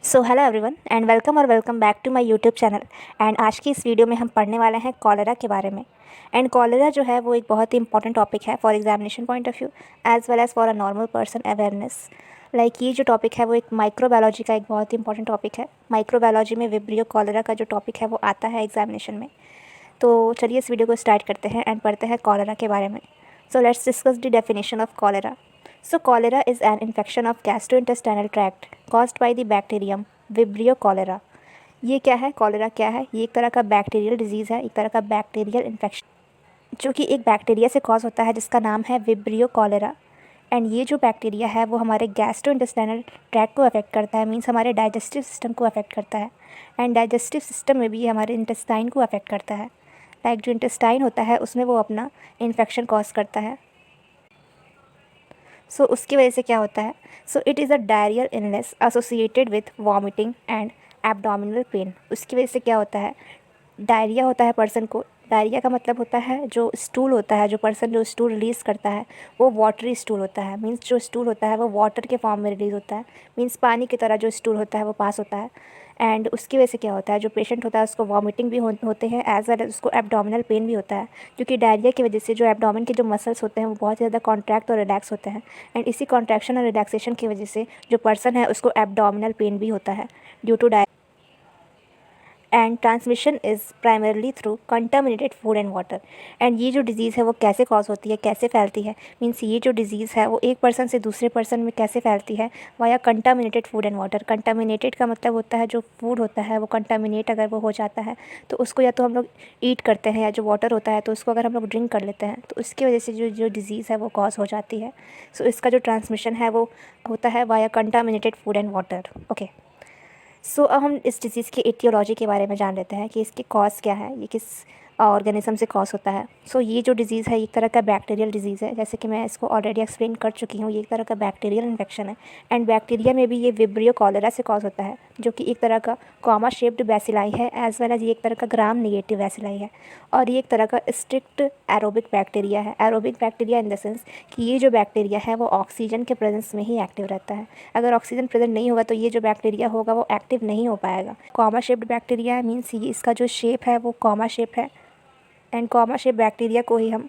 So hello everyone and welcome back to my YouTube channel. And आज की इस video में हम पढ़ने वाले हैं कॉलेरा के बारे में। एंड कॉलेरा जो है वो एक बहुत ही इंपॉर्टेंट टॉपिक है for examination point of view as well as for a normal person awareness. ये जो टॉपिक है वो एक माइक्रोबायोलॉजी का एक बहुत ही इंपॉर्टेंट टॉपिक है। माइक्रोबायोलॉजी में विब्रियो कॉलेरा का जो टॉपिक है वो आता है एग्जामिनेशन में। तो चलिए इस वीडियो को स्टार्ट करते हैं एंड पढ़ते हैं कॉलेरा के बारे में। So let's discuss the definition of cholera. So cholera is an infection of gastrointestinal tract caused by the bacterium Vibrio cholera। ये क्या है? कॉलेरा क्या है? ये एक तरह का बैक्टीरियल डिजीज़ है, एक तरह का बैक्टीरियल इन्फेक्शन जो कि एक बैक्टीरिया से कॉज होता है जिसका नाम है विब्रियो कॉलेरा। एंड ये जो बैक्टीरिया है वो हमारे गैस्ट्रोइंटेस्टाइनल ट्रैक्ट को अफेक्ट करता है, मीन्स हमारे डाइजेस्टिव सिस्टम को अफेक्ट करता है। एंड डाइजेस्टिव सिस्टम में भी हमारे इंटेस्टाइन को अफेक्ट करता है। जो इंटेस्टाइन होता है उसमें वो अपना इन्फेक्शन कॉज करता है। सो उसकी वजह से क्या होता है? So it is a diarrhoeal illness associated with vomiting and abdominal pain. उसकी वजह से क्या होता है? डायरिया होता है पर्सन को। डायरिया का मतलब होता है जो स्टूल होता है, जो पर्सन जो स्टूल रिलीज़ करता है वो वाटरी स्टूल होता है। मीन्स जो स्टूल होता है वो वाटर के फॉर्म में रिलीज़ होता है, मीन्स पानी की तरह जो स्टूल होता है वो पास होता है। एंड उसकी वजह से क्या होता है? जो पेशेंट होता है उसको वॉमिटिंग भी होते हैं एज वेल एज उसको एब्डोमिनल पेन भी होता है, क्योंकि डायरिया की वजह से जो एब्डोमेन के जो मसल्स होते हैं वो बहुत ज़्यादा कॉन्ट्रैक्ट और रिलैक्स होते हैं। एंड इसी कॉन्ट्रैक्शन और रिलैक्सेशन की वजह से जो पर्सन है उसको एब्डोमिनल पेन भी होता है due to and transmission is primarily through contaminated food and water. And ये जो डिज़ीज़ है वो कैसे कॉज होती है, कैसे फैलती है? मीन्स ये जो डिज़ीज़ है वो एक पर्सन से दूसरे पर्सन में कैसे फैलती है? Via contaminated food and water. Contaminated का मतलब होता है जो फूड होता है वो कंटामिनेट अगर वो हो जाता है तो उसको या तो हम लोग ईट करते हैं, या जो वाटर होता है तो उसको अगर हम लोग ड्रिंक कर लेते हैं तो उसकी वजह से जो जो डिज़ीज़ है वो कॉज हो जाती है। सो इसका जो ट्रांसमिशन है वो होता है via contaminated food and water. Okay, so अब हम इस डिज़ीज़ की एटियोलॉजी के बारे में जान लेते हैं कि इसकी कॉज क्या है, ये किस ऑर्गेनिज्म से कॉज होता है। सो ये जो डिज़ीज़ है एक तरह का बैक्टीरियल डिज़ीज़ है, जैसे कि मैं इसको ऑलरेडी एक्सप्लेन कर चुकी हूँ। ये एक तरह का बैक्टीरियल इन्फेक्शन है। एंड बैक्टीरिया में भी ये विब्रियो कॉलेरा से कॉज होता है, जो कि एक तरह का कॉमा शेप्ड बैसिलाई है, एज वेल एज ये एक तरह का ग्राम नेगेटिव बैसिलाई है। और ये एक तरह का स्ट्रिक्ट एरोबिक बैक्टीरिया है। Aerobic bacteria in the sense कि ये जो बैक्टीरिया है वो ऑक्सीजन के प्रेजेंस में ही एक्टिव रहता है। अगर ऑक्सीजन प्रेजेंट नहीं होगा तो ये जो बैक्टीरिया होगा वो एक्टिव नहीं हो पाएगा। कॉमा शेप्ड बैक्टीरिया मीन्स ये इसका जो शेप है वो कॉमा शेप है। एंड कॉमा शेप बैक्टीरिया को ही हम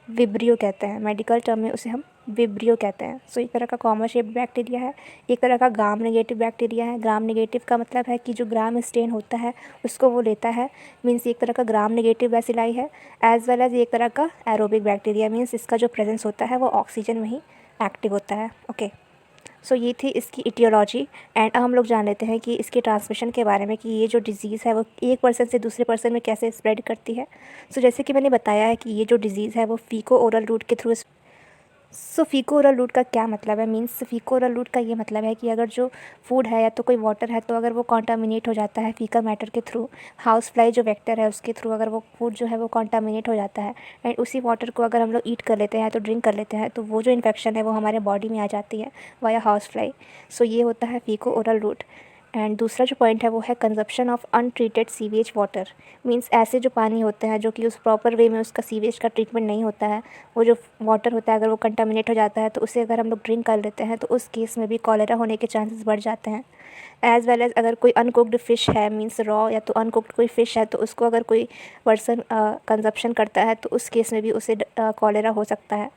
विब्रियो कहते हैं, मेडिकल टर्म में उसे हम विब्रियो कहते हैं। सो एक तरह का कॉमा शेप बैक्टीरिया है, एक तरह का ग्राम नेगेटिव बैक्टीरिया है। ग्राम नेगेटिव का मतलब है कि जो ग्राम स्टेन होता है उसको वो लेता है, मीन्स एक तरह का ग्राम नेगेटिव बैसिलाई है। एज वेल एज एक तरह का एरोबिक बैक्टीरिया, मीन्स इसका जो प्रेजेंस होता है वो ऑक्सीजन में ही एक्टिव होता है। ओके, सो ये थी इसकी इटियोलॉजी। एंड अब हम लोग जान लेते हैं कि इसके ट्रांसमिशन के बारे में, कि ये जो डिज़ीज़ है वो एक पर्सन से दूसरे पर्सन में कैसे स्प्रेड करती है। सो जैसे कि मैंने बताया है कि ये जो डिज़ीज़ है वो फीको ओरल रूट के थ्रू। सो फीको ओरल रूट का क्या मतलब है? मीन्स फीको ओरल रूट का ये मतलब है कि अगर जो फूड है या तो कोई वाटर है तो अगर वो कॉन्टामिनेट हो जाता है फीकल मैटर के थ्रू, हाउस फ्लाई जो वेक्टर है उसके थ्रू अगर वो फूड जो है वो कॉन्टामिनेट हो जाता है एंड उसी वाटर को अगर हम लोग ईट कर लेते हैं तो ड्रिंक कर लेते हैं तो वो जो इन्फेक्शन है वो हमारे बॉडी में आ जाती है वाया हाउस फ्लाई। सो ये होता है फीको ओरल रूट। एंड दूसरा जो पॉइंट है वो है consumption of untreated sewage water. Means ऐसे जो पानी होते हैं जो कि उस प्रॉपर वे में उसका सीवेज का ट्रीटमेंट नहीं होता है, वो जो वाटर होता है अगर वो कंटामिनेट हो जाता है तो उसे अगर हम लोग ड्रिंक कर लेते हैं तो उस केस में भी कॉलेरा होने के चांसेस बढ़ जाते हैं। एज़ वेल एज़ अगर कोई अनकुक्ड फ़िश है, मीन्स रॉ या तो अनकुक्ड कोई फ़िश है तो उसको अगर कोई पर्सन कंजप्शन करता है तो उस केस में भी उसे कॉलेरा हो सकता है।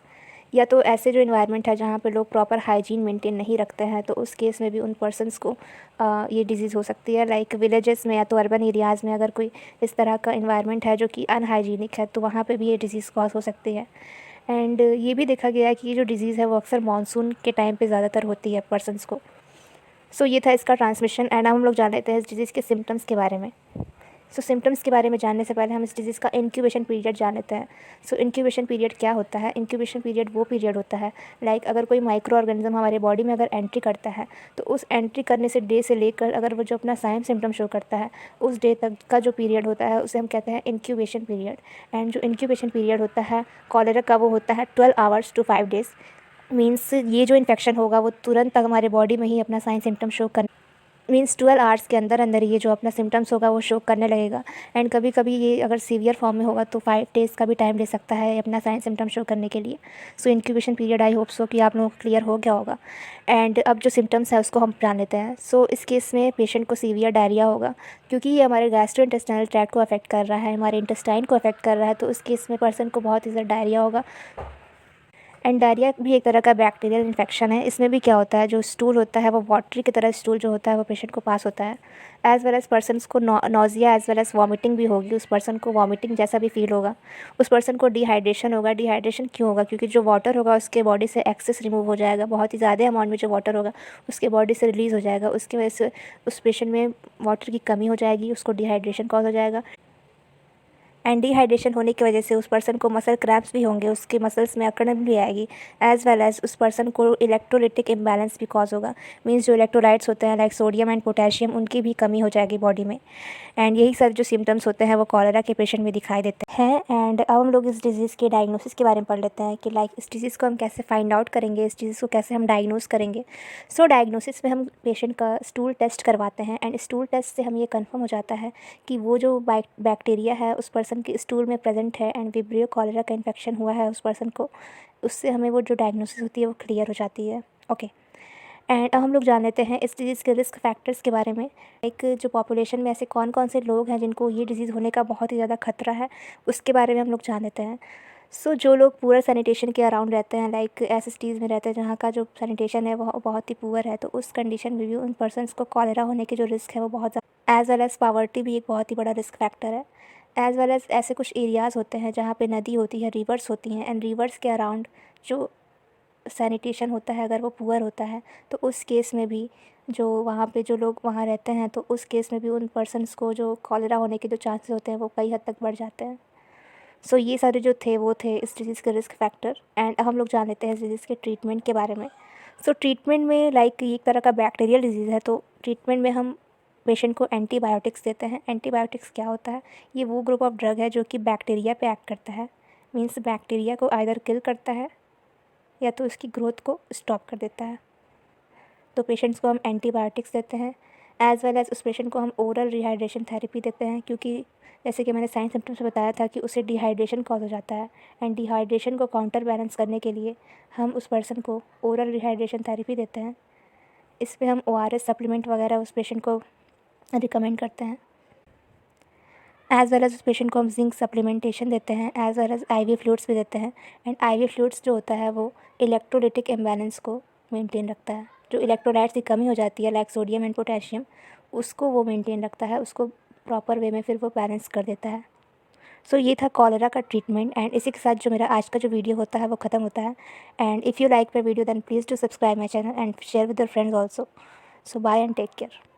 या तो ऐसे जो इन्वायरमेंट है जहाँ पे लोग प्रॉपर हाइजीन मेंटेन नहीं रखते हैं तो उस केस में भी उन पर्सन्स को ये डिज़ीज़ हो सकती है। लाइक विलेजेस में या तो अर्बन एरियाज़ में अगर कोई इस तरह का इन्वायरमेंट है जो कि अनहाइजीनिक है तो वहाँ पे भी ये डिज़ीज़ कॉज हो सकती है। एंड ये भी देखा गया है कि ये जो डिज़ीज़ है वो अक्सर मानसून के टाइम पे ज़्यादातर होती है पर्सन्स को। सो ये था इसका ट्रांसमिशन। एंड अब हम लोग जान लेते हैं इस डिज़ीज़ के सिम्टम्स के बारे में। सो सिम्टम्स के बारे में जानने से पहले हम इस डिज़ीज़ का इंक्यूबेशन पीरियड जान लेते हैं। सो इंक्यूबेशन पीरियड क्या होता है? इंक्यूबेशन पीरियड वो पीरियड होता है अगर कोई माइक्रो ऑर्गेनिज्म हमारे बॉडी में अगर एंट्री करता है तो उस एंट्री करने से डे से लेकर अगर वो जो अपना साइन सिम्टम शो करता है उस डे तक का जो पीरियड होता है उसे हम कहते हैं इंक्यूबेशन पीरियड। एंड जो इंक्यूबेशन पीरियड होता है कॉलेरा का वो होता है 12 आवर्स टू 5 डेज़। मीन्स ये जो इन्फेक्शन होगा वो तुरंत हमारे बॉडी में ही अपना साइन सिम्टम शो कर मीन्स 12 आवर्स के अंदर अंदर ये जो अपना सिम्टम्स होगा वो शो करने लगेगा। एंड कभी कभी ये अगर सीवियर फॉर्म में होगा तो 5 डेज़ का भी टाइम ले सकता है अपना साइन सिम्टम शो करने के लिए। So incubation period I hope so कि आप लोगों को क्लियर हो गया होगा। एंड अब जो सिम्टम्स है उसको हम जान लेते हैं। सो इस केस में पेशेंट को सीवियर डायरिया होगा, क्योंकि ये हमारे गैस्ट्रोइंटेस्टाइनल ट्रैक्ट को अफेक्ट कर रहा है, हमारे इंटेस्टाइन को अफेक्ट कर रहा है। तो इस केस में पर्सन को बहुत ही ज़्यादा डायरिया होगा। एंड डायरिया भी एक तरह का बैक्टीरियल इन्फेक्शन है। इसमें भी क्या होता है, जो स्टूल होता है वो वाटरी की तरह स्टूल जो होता है वो पेशेंट को पास होता है। एज़ वेल एज़ पर्सनस को nausea as well as vomiting भी होगी। उस पर्सन को वॉमिटिंग जैसा भी फील होगा। उस पर्सन को डिहाइड्रेशन होगा। डिहाइड्रेशन क्यों होगा? क्योंकि जो वाटर होगा उसके बॉडी से एक्सेस रिमूव हो जाएगा। बहुत ही ज़्यादा अमाउंट में जो वाटर होगा उसके बॉडी से रिलीज़ हो जाएगा। उसकी वजह से उस पेशेंट में वाटर की कमी हो जाएगी, उसको डिहाइड्रेशन कॉज हो जाएगा। एंड डिहाइड्रेशन होने की वजह से उस पर्सन को मसल क्रैम्प्स भी होंगे, उसके मसल्स में अकड़न भी आएगी। एज़ वेल एज़ उस पर्सन को इलेक्ट्रोलाइटिक इम्बैलेंस भी कॉज होगा। मीन्स जो इलेक्ट्रोलाइट्स होते हैं लाइक सोडियम एंड पोटेशियम, उनकी भी कमी हो जाएगी बॉडी में। एंड यही सब जो सिम्टम्स होते हैं वो कॉलेरा के पेशेंट में दिखाई देते हैं। एंड अब हम लोग इस डिज़ीज़ के डायग्नोसिस के बारे में पढ़ लेते हैं कि लाइक इस डिज़ीज़ को हम कैसे फाइंड आउट करेंगे, इस डिज़ीज़ को कैसे हम डायग्नोस करेंगे। सो डायग्नोसिस में हम पेशेंट का स्टूल टेस्ट करवाते हैं। एंड स्टूल टेस्ट से हम ये कन्फर्म हो जाता है कि वो जो बैक्टीरिया है उस पर्सन के स्टूल में प्रेजेंट है एंड विब्रियो कॉलेरा का इन्फेक्शन हुआ है उस पर्सन को। उससे हमें वो जो डायग्नोसिस होती है वो क्लियर हो जाती है। ओके। एंड अब हम लोग जान लेते हैं इस डिज़ीज़ के रिस्क फैक्टर्स के बारे में। एक जो पॉपुलेशन में ऐसे कौन कौन से लोग हैं जिनको ये डिज़ीज़ होने का बहुत ही ज़्यादा खतरा है, उसके बारे में हम लोग जान लेते हैं। सो जो लोग पुअर सैनिटेशन के अराउंड रहते हैं, लाइक ऐसे सिटीज़ में रहते हैं जहाँ का जो सैनिटेशन है वो बहुत ही पुअर है, तो उस कंडीशन में भी उन पर्सनस को कॉलेरा होने के जो रिस्क है वो बहुत ज़्यादा। एज़ वेल एज़ पावर्टी भी एक बहुत ही बड़ा रिस्क फैक्टर है। एज़ वेल एज़ ऐसे कुछ एरियाज़ होते हैं जहाँ पे नदी होती है, रिवर्स होती हैं, एंड रिवर्स के अराउंड जो सैनिटेशन होता है अगर वो पुअर होता है तो उस केस में भी जो वहाँ पे जो लोग वहाँ रहते हैं तो उस केस में भी उन पर्सन्स को जो कॉलेरा होने के जो चांसेस होते हैं वो कई हद तक बढ़ जाते हैं। सो ये सारे जो थे वो थे इस डिज़ीज़ के रिस्क फैक्टर। एंड अब हम लोग जान लेते हैं इस डिज़ीज़ के ट्रीटमेंट के बारे में। सो ट्रीटमेंट में लाइक ये एक तरह का बैक्टीरियल डिजीज़ है, तो ट्रीटमेंट में हम पेशेंट को एंटीबायोटिक्स देते हैं। एंटीबायोटिक्स क्या होता है? ये वो ग्रुप ऑफ ड्रग है जो कि बैक्टीरिया पे एक्ट करता है। मीन्स बैक्टीरिया को आइदर किल करता है या तो इसकी ग्रोथ को स्टॉप कर देता है। तो पेशेंट्स को हम एंटीबायोटिक्स देते हैं। एज़ वेल एज़ उस पेशेंट को हम ओरल रिहाइड्रेशन थेरेपी देते हैं, क्योंकि जैसे कि मैंने साइन सिम्टम्स में बताया था कि उससे डिहाइड्रेशन कॉज हो जाता है। एंड डिहाइड्रेशन को काउंटर बैलेंस करने के लिए हम उस पर्सन को ओरल रिहाइड्रेशन थेरेपी देते हैं। इस पे हम ORS सप्लीमेंट वगैरह उस पेशेंट को रिकमेंड करते हैं। एज़ वेल एज़ उस पेशेंट को हम जिंक सप्लीमेंटेशन देते हैं। As well as IV fluids भी देते हैं। एंड IV फ्लूइड्स जो होता है वो इलेक्ट्रोलाइटिक इम्बैलेंस को मेंटेन रखता है। जो इलेक्ट्रोलाइट्स की कमी हो जाती है लाइक सोडियम एंड पोटेशियम, उसको वो मेंटेन रखता है, उसको प्रॉपर वे में फिर वो बैलेंस कर देता है। सो ये था कॉलेरा का ट्रीटमेंट। एंड इसी के साथ जो मेरा आज का जो वीडियो होता है वो ख़त्म होता है। And if you like my video then please do subscribe my channel and share with your friends also. So bye and take care.